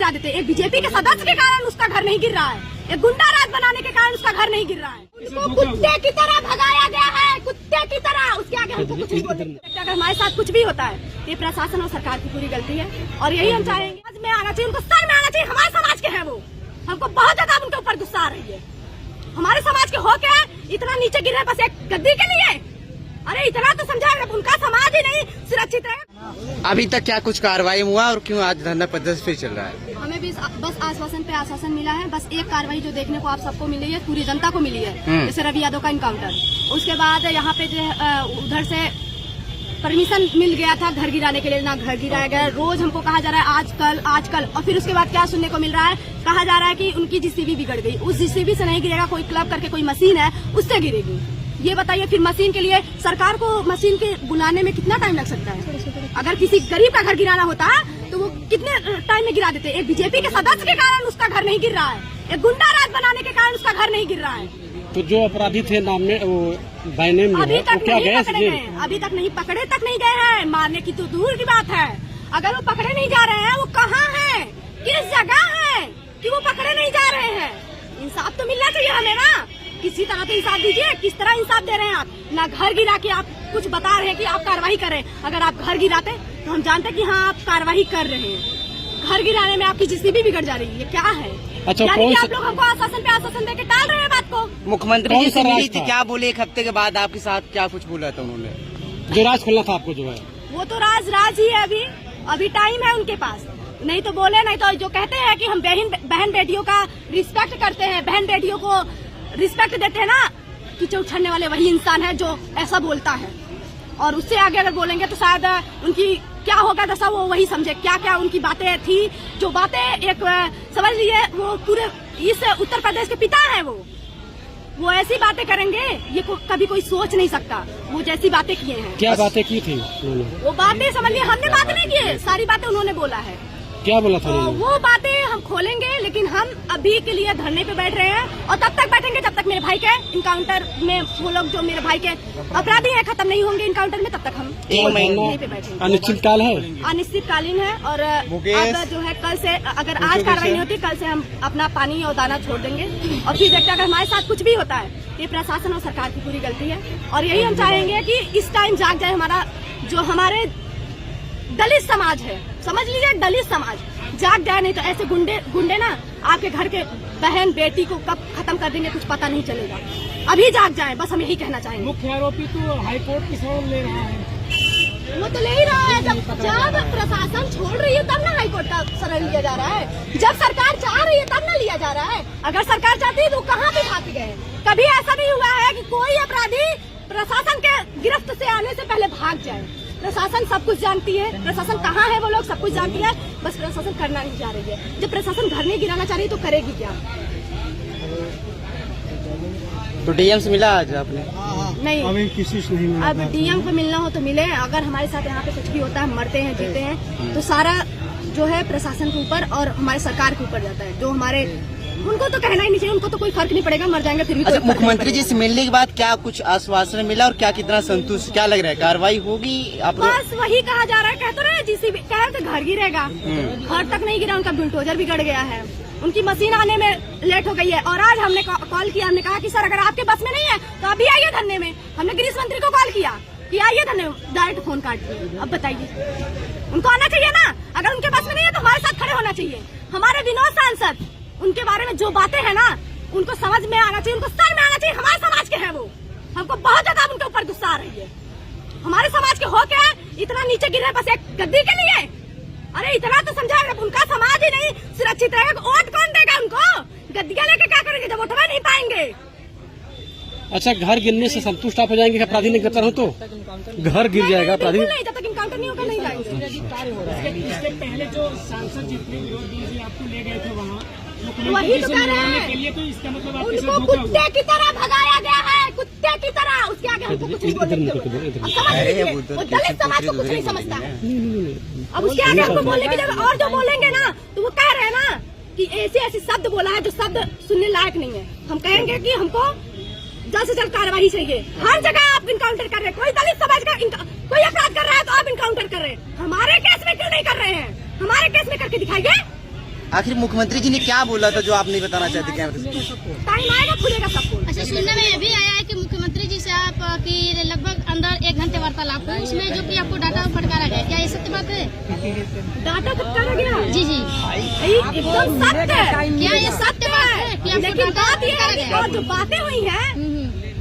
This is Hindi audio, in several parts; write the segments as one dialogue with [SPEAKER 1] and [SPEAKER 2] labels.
[SPEAKER 1] गिरा देते। एक बीजेपी के सदस्य के कारण उसका घर नहीं गिर रहा है, एक गुंडा राज बनाने के कारण उसका घर नहीं गिर रहा है। उसको कुत्ते की तरह भगाया गया है, कुत्ते की तरह। उसके आगे हमको कुछ नहीं बोलते। अगर हमारे साथ कुछ भी होता है ये प्रशासन और सरकार की पूरी गलती है और यही हम चाहेंगे। आज में आना चाहिए, उनको सर में आना चाहिए। हमारे समाज के हैं वो, हमको बहुत ज्यादा उनके ऊपर गुस्सा आ रही है। हमारे समाज के हो के इतना नीचे गिर रहे बस एक गद्दी के लिए। अरे इतना तो समझा, उनका समाज ही नहीं सुरक्षित है।
[SPEAKER 2] अभी तक क्या कुछ कार्रवाई हुआ और क्यों आज धरना प्रदर्शन फिर चल रहा है?
[SPEAKER 1] हमें भी बस आश्वासन पे आश्वासन मिला है। बस एक कार्रवाई जो देखने को आप सबको मिली है, पूरी जनता को मिली है, जैसे रवि यादव का इनकाउंटर। उसके बाद यहाँ पे जो उधर से परमिशन मिल गया था घर गिराने के लिए, ना घर गिराया गया। रोज हमको कहा जा रहा है आजकल और फिर उसके बाद क्या सुनने को मिल रहा है, कहा जा रहा है कि उनकी जीसीबी बिगड़ गई। उस जीसीबी से नहीं गिरेगा, कोई क्लब करके कोई मशीन है उससे गिरेगी। ये बताइए फिर मशीन के लिए सरकार को मशीन के बुलाने में कितना टाइम लग सकता है? अगर किसी गरीब का घर गिराना होता तो वो कितने टाइम में गिरा देते। एक बीजेपी के सदस्य के कारण उसका घर नहीं गिर रहा है, एक गुंडा राज बनाने के कारण उसका घर नहीं गिर रहा है।
[SPEAKER 3] तो जो अपराधी थे नाम में वो बाय नेम में
[SPEAKER 1] अभी तक
[SPEAKER 3] क्या
[SPEAKER 1] नहीं
[SPEAKER 3] गए?
[SPEAKER 1] पकड़े गए, अभी तक नहीं पकड़े तक नहीं गए हैं। मारने की तो दूर की बात है। अगर वो पकड़े नहीं जा रहे हैं, वो कहाँ हैं, किस जगह है कि वो पकड़े नहीं जा रहे हैं? इंसाफ तो मिलना चाहिए हमें ना। किसी तरह तो इंसाफ दीजिए। किस तरह इंसाफ दे रहे हैं आप? ना घर गिरा के आप कुछ बता रहे हैं कि आप कार्रवाई कर रहे हैं। अगर आप घर गिराते तो हम जानते कि हाँ आप कार्रवाई कर रहे हैं। घर गिराने में आपकी जीसीबी बिगड़ जा रही है, ये क्या है?
[SPEAKER 3] अच्छा,
[SPEAKER 1] यानी आप लोग हमको आश्वासन पे आश्वासन देके टाल रहे हैं बात को।
[SPEAKER 2] मुख्यमंत्री जी से मिली थी, क्या बोले? एक हफ्ते के बाद आपके साथ क्या कुछ बोला था उन्होंने?
[SPEAKER 3] जो राज खुलना था आपको जो है
[SPEAKER 1] वो तो राज ही है। अभी टाइम है उनके पास। नहीं तो बोले, नहीं तो जो कहते हैं कि हम बहन बेटियों का रिस्पेक्ट करते हैं, बहन बेटियों को रिस्पेक्ट देते हैं ना, कीचड़ उछालने वाले वही इंसान है जो ऐसा बोलता है। और उससे आगे अगर बोलेंगे तो शायद उनकी क्या होगा दशा वो वही समझे। क्या क्या उनकी बातें थी, जो बातें एक समझ लीजिए वो पूरे इस उत्तर प्रदेश के पिता है। वो ऐसी बातें करेंगे ये कभी कोई सोच नहीं सकता। वो जैसी बातें किए हैं।
[SPEAKER 3] क्या बातें की थी उन्होंने?
[SPEAKER 1] वो बातें समझ लीजिए, हमने बात नहीं की, सारी बातें उन्होंने बोला है।
[SPEAKER 3] क्या बोला था उन्होंने?
[SPEAKER 1] वो बातें हम खोलेंगे, लेकिन हम अभी के लिए धरने पे बैठ रहे हैं और तब तक बैठेंगे जब तक मेरे भाई के इनकाउंटर में वो लोग जो मेरे भाई के अपराधी हैं खत्म नहीं होंगे इनकाउंटर में, तब तक हम यहीं पे बैठेंगे।
[SPEAKER 3] अनिश्चितकाल है,
[SPEAKER 1] अनिश्चितकालीन है। और अब जो है कल से अगर आज कार्रवाई नहीं होती, कल से हम अपना पानी और दाना छोड़ देंगे और फिर देखते अगर हमारे साथ कुछ भी होता है ये प्रशासन और सरकार की पूरी गलती है। और यही हम चाहेंगे कि इस टाइम जाग जाए हमारा जो हमारे दलित समाज है, समझ लीजिए दलित समाज जाग जाए। नहीं तो ऐसे गुंडे ना आपके घर के बहन बेटी को कब खत्म कर देंगे कुछ पता नहीं चलेगा। अभी जाग जाए, बस हम यही कहना चाहेंगे।
[SPEAKER 3] मुख्य आरोपी तो हाईकोर्ट की शरण ले रहा है।
[SPEAKER 1] वो तो ले ही रहा है। जब प्रशासन छोड़ रही है तब ना हाईकोर्ट का शरण लिया जा रहा है। जब सरकार चाह रही है तब ना लिया जा रहा है। अगर सरकार चाहती है तो कहाँ पे भाग गए? कभी ऐसा नहीं हुआ है कि कोई अपराधी प्रशासन के गिरफ्त से आने से पहले भाग जाए। प्रशासन सब कुछ जानती है। प्रशासन कहाँ है वो लोग सब कुछ जानती है, बस प्रशासन करना नहीं चाह रही है। जब प्रशासन घर नहीं गिराना चाह रही तो करेगी क्या?
[SPEAKER 2] तो डीएम से मिला आज आपने?
[SPEAKER 1] नहीं,
[SPEAKER 3] अभी किसी से नहीं मिला।
[SPEAKER 1] अब डीएम को मिलना हो तो मिले। अगर हमारे साथ यहाँ पे कुछ भी होता है, मरते हैं जीते हैं, तो सारा जो है प्रशासन के ऊपर और हमारे सरकार के ऊपर जाता है। जो हमारे उनको तो कहना ही नहीं चाहिए, उनको तो कोई फर्क नहीं पड़ेगा, मर जाएंगे फिर भी।
[SPEAKER 2] अच्छा, मुख्यमंत्री जी से मिलने के बाद क्या कुछ आश्वासन मिला और क्या कितना संतुष्ट, क्या लग रहा है कार्रवाई होगी? आप
[SPEAKER 1] बस वही कहा जा रहा है। कहते रहे जीसीबी कह रहे थे घर गिरेगा, घर तक नहीं गिरा, उनका बुलडोजर बिगड़ गया है, उनकी मशीन आने में लेट हो गई है। और आज हमने कॉल किया, हमने कहा कि सर अगर आपके बस में नहीं है तो अभी आइए धरने में। हमने गृह मंत्री को कॉल किया कि आइए धरने में, डायरेक्ट फोन काट दिया। अब बताइए उनको आना चाहिए ना। अगर उनके बस में नहीं है तो हमारे साथ खड़े होना चाहिए। हमारे विनोद सांसद उनके बारे में जो बातें हैं ना उनको समझ में आना चाहिए, उनको सर में आना चाहिए। हमारे समाज के हैं वो, हमको बहुत ज्यादा उनके ऊपर गुस्सा आ रही है। हमारे समाज के हो के इतना नीचे गिर रहे बस एक गद्दी के लिए। अरे इतना तो समझा, उनका समाज ही नहीं सुरक्षित रहेगा, वोट कौन देगा उनको? गद्दियां लेके क्या करेंगे जब वोट नहीं पाएंगे?
[SPEAKER 3] अच्छा, घर गिरने से संतुष्ट आप हो जाएंगे? अपराधी नहीं गिरता हो तो घर गिर जाएगा अपराधी?
[SPEAKER 1] नहीं, जब तक इनकाउंटर नहीं होगा नहीं जाएंगे।
[SPEAKER 3] इससे पहले जो सांसद जितने विरोधी जी आपको ले गए थे वहाँ,
[SPEAKER 1] वही तो कह रहे हैं,
[SPEAKER 3] तो इसका मतलब
[SPEAKER 1] उनको कुत्ते की तरह भगाया गया है, कुत्ते की तरह। उसके आगे हमको कुछ नहीं बोलेंगे। अब समझ लीजिए, वो दलित समाज को कुछ नहीं समझता। अब उसके आगे हमको बोलने की जगह और जो बोलेंगे ना तो वो कह रहे हैं ना कि ऐसे शब्द बोला है जो शब्द सुनने लायक नहीं है। हम कहेंगे कि हमको जल्द से जल्द कार्रवाई चाहिए। हर जगह आप इनकाउंटर कर रहे हैं, कोई दलित समाज का कोई अपराध कर रहा है तो आप इनकाउंटर कर रहे हैं। हमारे केस में क्यों नहीं कर रहे हैं? हमारे केस में करके दिखाइए।
[SPEAKER 2] आखिर मुख्यमंत्री जी ने क्या बोला था जो आप नहीं बताना चाहते क्या?
[SPEAKER 1] टाइम आएगा खुलेगा सब कुछ।
[SPEAKER 4] अच्छा, सुनने में ये भी आया है कि मुख्यमंत्री जी से आप की लगभग अंदर 1 घंटे वार्तालाप हुई, उसमें जो कि आपको डाटा फटकारा गया, क्या ये सत्य बात है?
[SPEAKER 1] डाटा फटकारा गया?
[SPEAKER 4] जी जी,
[SPEAKER 1] एकदम सत्य है।
[SPEAKER 4] क्या ये सत्य बात है कि आपको
[SPEAKER 1] लेकिन
[SPEAKER 4] डाटा
[SPEAKER 1] बात ये
[SPEAKER 4] फटकारा
[SPEAKER 1] है कि
[SPEAKER 4] गया?
[SPEAKER 1] और जो बातें हुई हैं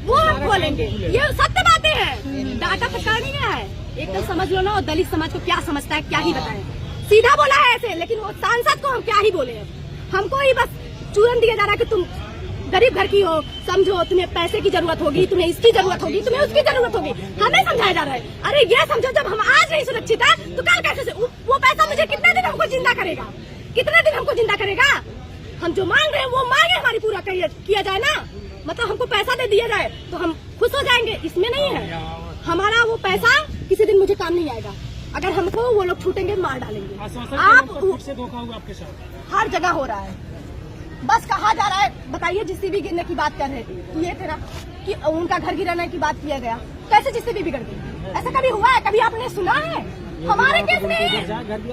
[SPEAKER 1] वो हम बोलेंगे, ये सत्य बातें हैं। डाटा फटकारा नहीं गया है। एक तो समझ लो ना, और दलित समाज को क्या समझता है क्या ही बताएं। सीधा बोला है ऐसे, लेकिन वो सांसद को हम क्या ही बोले। हमको ही बस चूरन दिया जा रहा है कि तुम गरीब घर की हो, समझो, तुम्हें पैसे की जरूरत होगी, तुम्हें इसकी जरूरत होगी, तुम्हें उसकी जरूरत होगी, हमें समझाया जा रहा है। अरे ये समझो, जब हम आज नहीं सुरक्षित है तो कल कैसे वो पैसा मुझे कितने दिन हमको जिंदा करेगा, कितने दिन हमको जिंदा करेगा? हम जो मांग रहे हैं वो मांगे हमारी पूरा किया जाए ना, मतलब हमको पैसा दे दिया जाए तो हम खुश हो जाएंगे। इसमें नहीं है, हमारा वो पैसा किसी दिन मुझे काम नहीं आएगा। अगर हमको वो लोग छूटेंगे मार डालेंगे। आप
[SPEAKER 3] से धोखा हुआ आपके साथ?
[SPEAKER 1] हर जगह हो रहा है, बस कहा जा रहा है। बताइए, JCB गिरने की बात कर रहे थे, ये थे ना कि उनका घर गिराने की बात किया गया, कैसे JCB बिगड़ गई? ऐसा कभी हुआ है? कभी आपने सुना है? हमारे केस में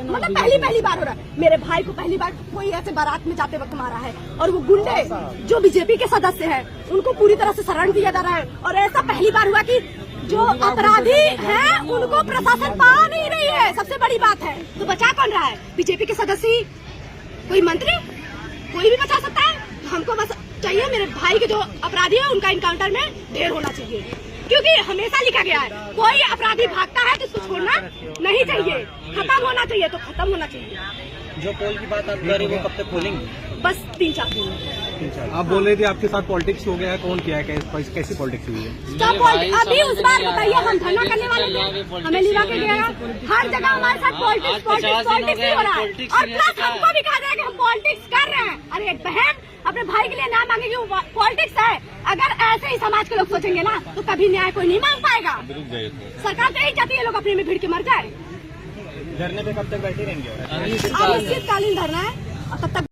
[SPEAKER 1] मतलब पहली बार हो रहा है। मेरे भाई को पहली बार कोई ऐसे बारात में जाते वक्त मारा है, और वो गुंडे जो BJP के सदस्य हैं उनको पूरी तरह से शरण दिया जा रहा है। और ऐसा पहली बार हुआ कि जो अपराधी हैं उनको प्रशासन पा नहीं रही है, सबसे बड़ी बात है। तो बचा कौन रहा है? BJP के सदस्य, कोई मंत्री, कोई भी बचा सकता है। हमको बस चाहिए मेरे भाई के जो अपराधी है उनका इनकाउंटर में ढेर होना चाहिए, क्योंकि हमेशा लिखा गया है कोई अपराधी भागता है तो उसको छोड़ना नहीं चाहिए, खत्म होना चाहिए तो खत्म होना चाहिए।
[SPEAKER 2] जो पोल की बात आप कर रहे हो वो कब तक खोलेंगे?
[SPEAKER 1] बस 3-4 दिन।
[SPEAKER 5] आप बोल रहे थे आपके साथ पॉलिटिक्स हो गया है, कौन किया है, कैसी पॉलिटिक्स हुई है?
[SPEAKER 1] अभी उस बार बताइए, हम धरना करने वाले थे, हमें लिवा के गया, हर जगह हमारे साथ पॉलिटिक्स ही हो रहा है। और प्लस हमको भी कहा जाए कि हम पॉलिटिक्स कर रहे हैं। अरे एक बहन अपने भाई के लिए न्याय मांगेगी, वो पॉलिटिक्स है। अगर ऐसे ही समाज के लोग सोचेंगे ना तो कभी न्याय कोई नहीं मांग पाएगा। सरकार तो यही चाहती है लोग अपने में भीड़ के मर जाए।
[SPEAKER 5] धरने पे कब तक बैठे रहेंगे?
[SPEAKER 1] अनिश्चितकालीन धरना है, और तब तक